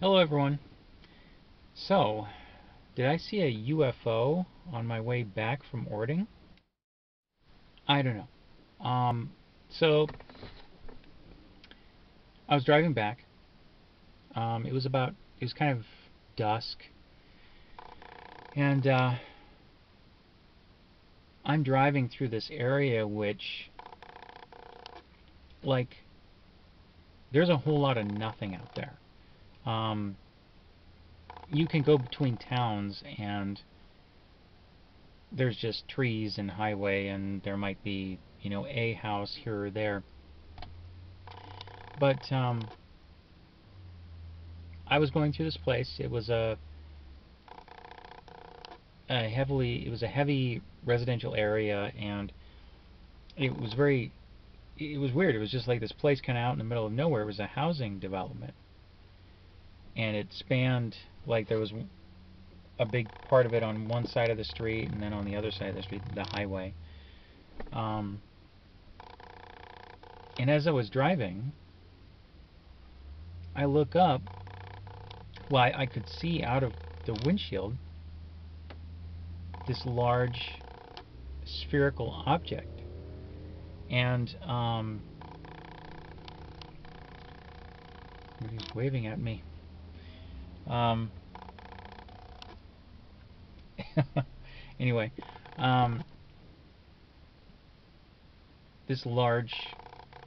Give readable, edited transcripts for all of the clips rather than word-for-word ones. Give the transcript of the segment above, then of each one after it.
Hello everyone. So, did I see a UFO on my way back from Orting? I don't know. So I was driving back. It was kind of dusk, and I'm driving through this area which, like, there's a whole lot of nothing out there. Um, you can go between towns and there's just trees and highway, and there might be, a house here or there. But I was going through this place. It was a heavy residential area, and it was very it was weird. It was just like this place kind of out in the middle of nowhere. It was a housing development, and it spanned, like, there was a big part of it on one side of the street, and then on the other side of the street, the highway. Um, and as I was driving, I look up. Well, I could see out of the windshield this large spherical object, and he's waving at me. Um, anyway, um, this large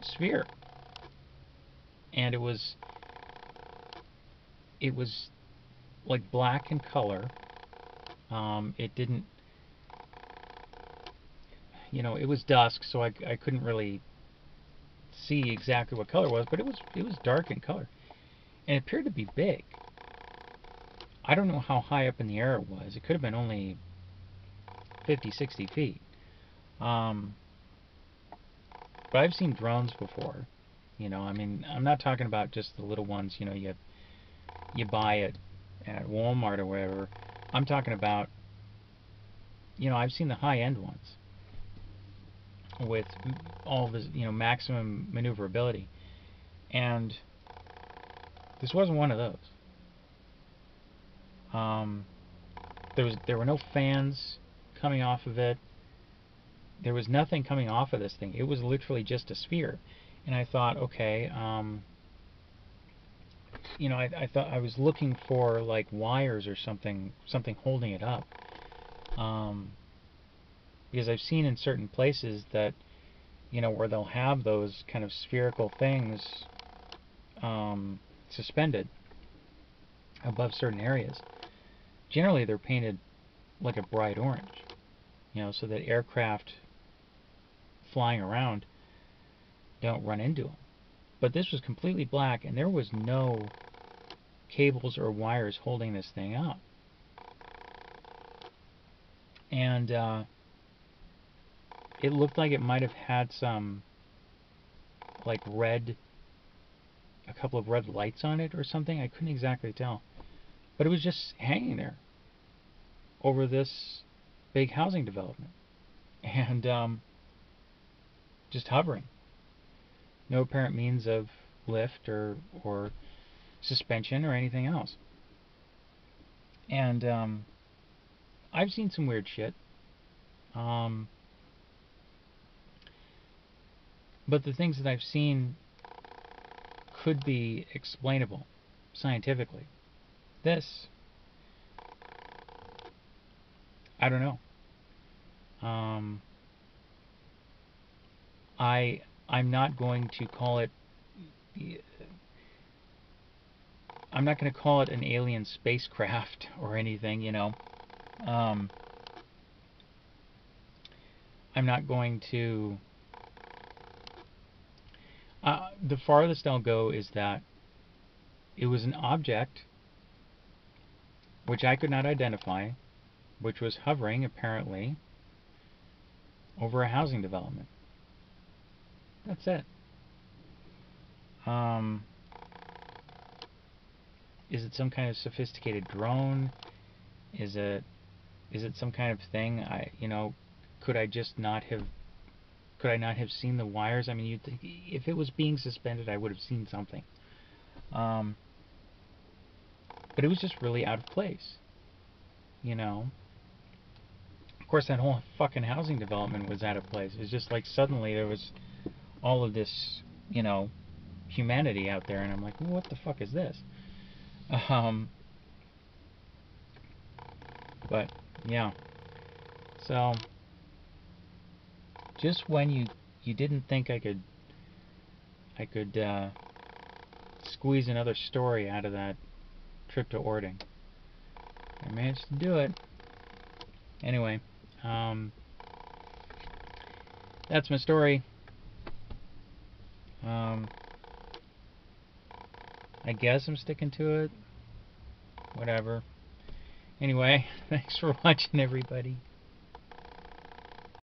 sphere, and it was like black in color. It didn't, it was dusk, so I couldn't really see exactly what color it was, but it was dark in color, and it appeared to be big. I don't know how high up in the air it was. It could have been only 50, 60 feet. Um, but I've seen drones before. I mean, I'm not talking about just the little ones, you buy at Walmart or wherever. I'm talking about, I've seen the high end ones with all this, maximum maneuverability. And this wasn't one of those. Um, there were no fans coming off of it. There was nothing coming off of this thing. It was literally just a sphere. And I thought, okay, I thought I was looking for like wires or something holding it up. Um, because I've seen in certain places that, where they'll have those kind of spherical things suspended above certain areas. Generally, they're painted like a bright orange, so that aircraft flying around don't run into them. But this was completely black, and there was no cables or wires holding this thing up. And it looked like it might have had some, like, a couple of red lights on it or something. I couldn't exactly tell. But it was just hanging there over this big housing development. And just hovering. No apparent means of lift or suspension or anything else. And I've seen some weird shit. Um, but the things that I've seen could be explainable scientifically. This, I don't know. Um, I'm not going to call it. I'm not going to call it an alien spacecraft or anything. Um, I'm not going to. The farthest I'll go is that it was an object which I could not identify, which was hovering apparently over a housing development. That's it. Um, is it some kind of sophisticated drone? Is it is it some kind of thing? Could I just not have could I not have seen the wires? I mean, you'd think if it was being suspended, I would have seen something. Um, But it was just really out of place, you know. Of course, that whole fucking housing development was out of place. It was just like suddenly there was all of this, you know, humanity out there, and I'm like, what the fuck is this? But yeah, so just when you didn't think I could squeeze another story out of that trip to Orting, I managed to do it. Anyway, that's my story. I guess I'm sticking to it. Whatever. Anyway, thanks for watching, everybody.